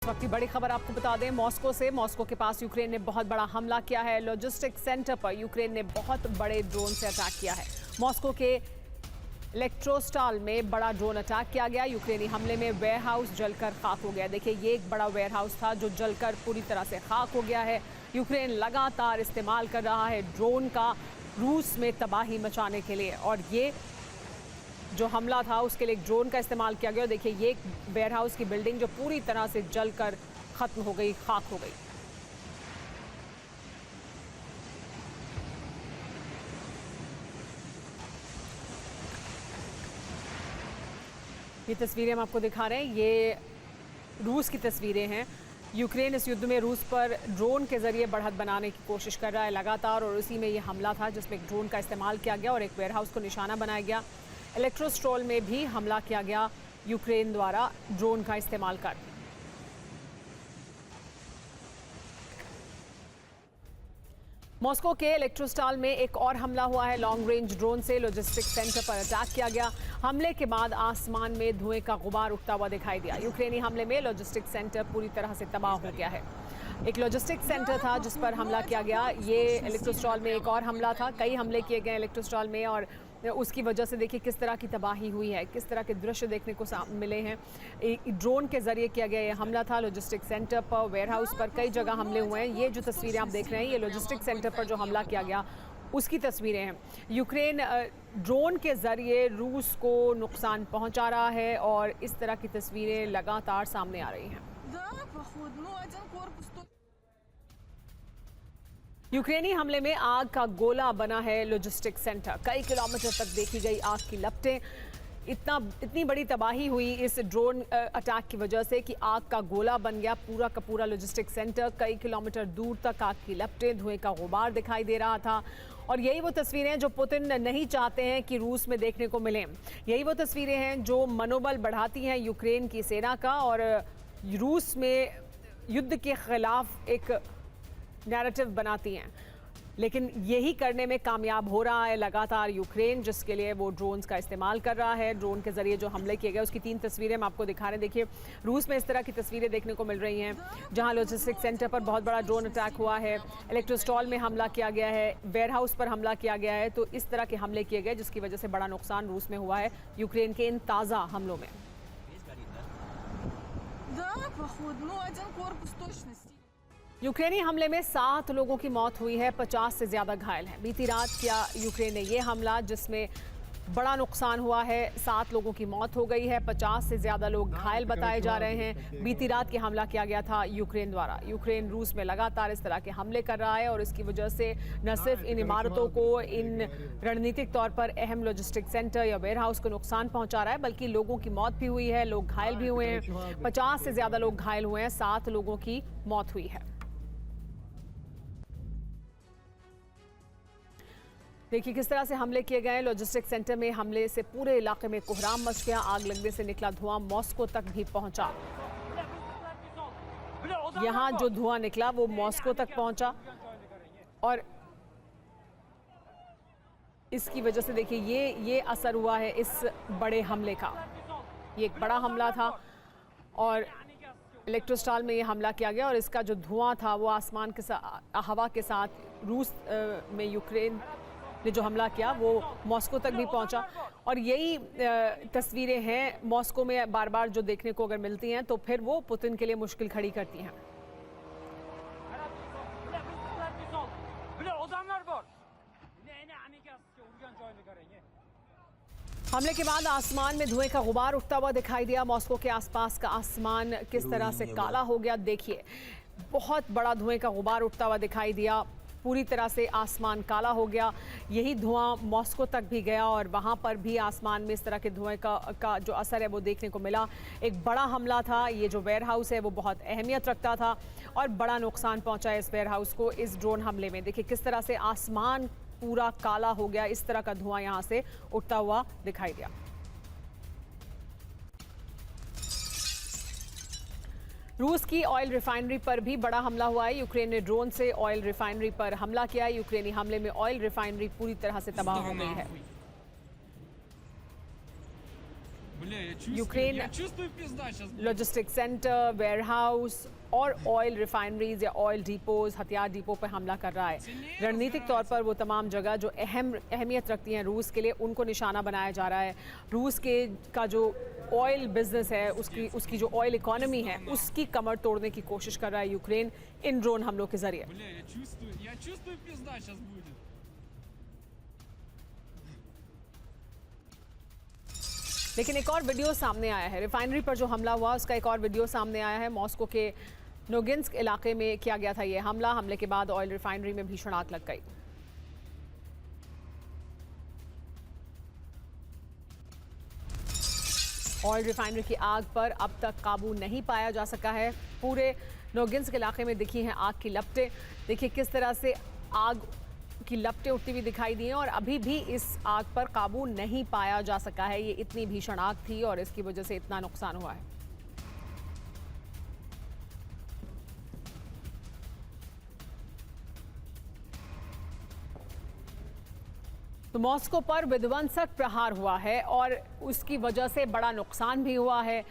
इस वक्त की बड़ी खबर आपको बता दें मॉस्को से। मॉस्को के पास यूक्रेन ने बहुत बड़ा हमला किया है। लॉजिस्टिक सेंटर पर यूक्रेन ने बहुत बड़े ड्रोन से अटैक किया है। मॉस्को के इलेक्ट्रोस्टाल में बड़ा ड्रोन अटैक किया गया। यूक्रेनी हमले में वेयरहाउस जलकर खाक हो गया। देखिए, ये एक बड़ा वेयरहाउस था जो जलकर पूरी तरह से खाक हो गया है। यूक्रेन लगातार इस्तेमाल कर रहा है ड्रोन का रूस में तबाही मचाने के लिए, और ये जो हमला था उसके लिए एक ड्रोन का इस्तेमाल किया गया। देखिए, ये एक वेयरहाउस की बिल्डिंग जो पूरी तरह से जलकर खत्म हो गई, खाक हो गई। ये तस्वीरें हम आपको दिखा रहे हैं, ये रूस की तस्वीरें हैं। यूक्रेन इस युद्ध में रूस पर ड्रोन के जरिए बढ़त बनाने की कोशिश कर रहा है लगातार, और उसी में ये हमला था जिसमें एक ड्रोन का इस्तेमाल किया गया और एक वेयरहाउस को निशाना बनाया गया। इलेक्ट्रोस्टॉल में भी हमला किया गया यूक्रेन द्वारा ड्रोन का इस्तेमाल कर। मॉस्को के इलेक्ट्रोस्टॉल में एक और हमला हुआ है। लॉन्ग रेंज ड्रोन से लॉजिस्टिक सेंटर पर अटैक किया गया। हमले के बाद आसमान में धुएं का गुबार उठता हुआ दिखाई दिया। यूक्रेनी हमले में लॉजिस्टिक सेंटर पूरी तरह से तबाह हो गया है। एक लॉजिस्टिक सेंटर था जिस पर हमला किया गया। ये इलेक्ट्रोस्टॉल में एक और हमला था। कई हमले किए गए इलेक्ट्रोस्टॉल में, और उसकी वजह से देखिए किस तरह की तबाही हुई है, किस तरह के दृश्य देखने को मिले हैं। ड्रोन के जरिए किया गया ये हमला था लॉजिस्टिक सेंटर पर, वेयरहाउस पर, कई जगह हमले हुए हैं। ये जो तस्वीरें आप देख रहे हैं, ये लॉजिस्टिक सेंटर पर जो हमला किया गया उसकी तस्वीरें हैं। यूक्रेन ड्रोन के जरिए रूस को नुकसान पहुंचा रहा है, और इस तरह की तस्वीरें लगातार सामने आ रही हैं। यूक्रेनी हमले में आग का गोला बना है लॉजिस्टिक सेंटर। कई किलोमीटर तक देखी गई आग की लपटें। इतनी बड़ी तबाही हुई इस ड्रोन अटैक की वजह से कि आग का गोला बन गया पूरा का पूरा लॉजिस्टिक सेंटर। कई किलोमीटर दूर तक आग की लपटें, धुएं का गुबार दिखाई दे रहा था। और यही वो तस्वीरें जो पुतिन नहीं चाहते हैं कि रूस में देखने को मिलें। यही वो तस्वीरें हैं जो मनोबल बढ़ाती हैं यूक्रेन की सेना का, और रूस में युद्ध के खिलाफ एक नैरेटिव बनाती हैं। लेकिन यही करने में कामयाब हो रहा है लगातार यूक्रेन, जिसके लिए वो ड्रोन्स का इस्तेमाल कर रहा है। ड्रोन के जरिए जो हमले किए गए उसकी 3 तस्वीरें हम आपको दिखा रहे हैं। देखिए, रूस में इस तरह की तस्वीरें देखने को मिल रही हैं जहां लॉजिस्टिक सेंटर पर बहुत बड़ा ड्रोन अटैक हुआ है। इलेक्ट्रोस्टॉल में हमला किया गया है, वेयरहाउस पर हमला किया गया है। तो इस तरह के हमले किए गए जिसकी वजह से बड़ा नुकसान रूस में हुआ है यूक्रेन के इन ताज़ा हमलों में। यूक्रेनी हमले में 7 लोगों की मौत हुई है, 50 से ज्यादा घायल हैं। बीती रात किया यूक्रेन ने ये हमला जिसमें बड़ा नुकसान हुआ है। 7 लोगों की मौत हो गई है, 50 से ज्यादा लोग घायल बताए जा रहे हैं। बीती रात के हमला किया गया था यूक्रेन द्वारा। यूक्रेन रूस में लगातार इस तरह के हमले कर रहा है, और इसकी वजह से न सिर्फ इन इमारतों को, इन रणनीतिक तौर पर अहम लॉजिस्टिक सेंटर या वेयरहाउस को नुकसान पहुंचा रहा है, बल्कि लोगों की मौत भी हुई है, लोग घायल भी हुए हैं। 50 से ज्यादा लोग घायल हुए हैं, 7 लोगों की मौत हुई है। देखिए किस तरह से हमले किए गए। लॉजिस्टिक सेंटर में हमले से पूरे इलाके में कोहराम मच गया। आग लगने से निकला धुआं मॉस्को तक भी पहुंचा। यहां जो धुआं निकला वो मॉस्को तक पहुंचा, और इसकी वजह से देखिए ये असर हुआ है इस बड़े हमले का। ये एक बड़ा हमला था, और इलेक्ट्रोस्टॉल में ये हमला किया गया, और इसका जो धुआं था वो आसमान के साथ, हवा के साथ रूस में यूक्रेन ने जो हमला किया वो मॉस्को तक भी पहुंचा। और यही तस्वीरें हैं मॉस्को में बार बार जो देखने को अगर मिलती हैं तो फिर वो पुतिन के लिए मुश्किल खड़ी करती हैं। हमले के बाद आसमान में धुएं का गुबार उठता हुआ दिखाई दिया। मॉस्को के आसपास का आसमान किस तरह से काला हो गया, देखिए बहुत बड़ा धुएं का गुबार उठता हुआ दिखाई दिया। पूरी तरह से आसमान काला हो गया। यही धुआं मॉस्को तक भी गया, और वहाँ पर भी आसमान में इस तरह के धुएं का जो असर है वो देखने को मिला। एक बड़ा हमला था। ये जो वेयरहाउस है वो बहुत अहमियत रखता था, और बड़ा नुकसान पहुंचा इस वेयरहाउस को इस ड्रोन हमले में। देखिए किस तरह से आसमान पूरा काला हो गया, इस तरह का धुआं यहाँ से उठता हुआ दिखाई दिया। रूस की ऑयल रिफाइनरी पर भी बड़ा हमला हुआ है। यूक्रेन ने ड्रोन से ऑयल रिफाइनरी पर हमला किया है। यूक्रेनी हमले में ऑयल रिफाइनरी पूरी तरह से तबाह हो गई है। यूक्रेन Я чувствую пизда сейчас. लॉजिस्टिक सेंटर, वेयरहाउस और ऑयल रिफाइनरीज या ऑयल डिपोज, हथियार डिपो पर हमला कर रहा है। रणनीतिक तौर पर वो तमाम जगह जो अहमियत रखती हैं रूस के लिए, उनको निशाना बनाया जा रहा है। रूस के का जो ऑयल बिजनेस है, उसकी जो ऑयल इकोनॉमी है, उसकी कमर तोड़ने की कोशिश कर रहा है यूक्रेन इन ड्रोन हमलों के जरिए। Бля, я чувствую пизда сейчас будет. लेकिन एक और वीडियो सामने आया है, रिफाइनरी पर जो हमला हुआ उसका एक और वीडियो सामने आया है। मॉस्को के नोगिंस्क इलाके में किया गया था ये हमले के बाद ऑयल रिफाइनरी में भीषण आग लग गई। ऑयल रिफाइनरी की आग पर अब तक काबू नहीं पाया जा सका है। पूरे नोगिंस्क इलाके में दिखी हैं आग की लपटें। देखिए किस तरह से आग की लपटें उठती हुई दिखाई दी हैं और अभी भी इस आग पर काबू नहीं पाया जा सका है। ये इतनी भीषण आग थी और इसकी वजह से इतना नुकसान हुआ है। तो मॉस्को पर विध्वंसक प्रहार हुआ है और उसकी वजह से बड़ा नुकसान भी हुआ है।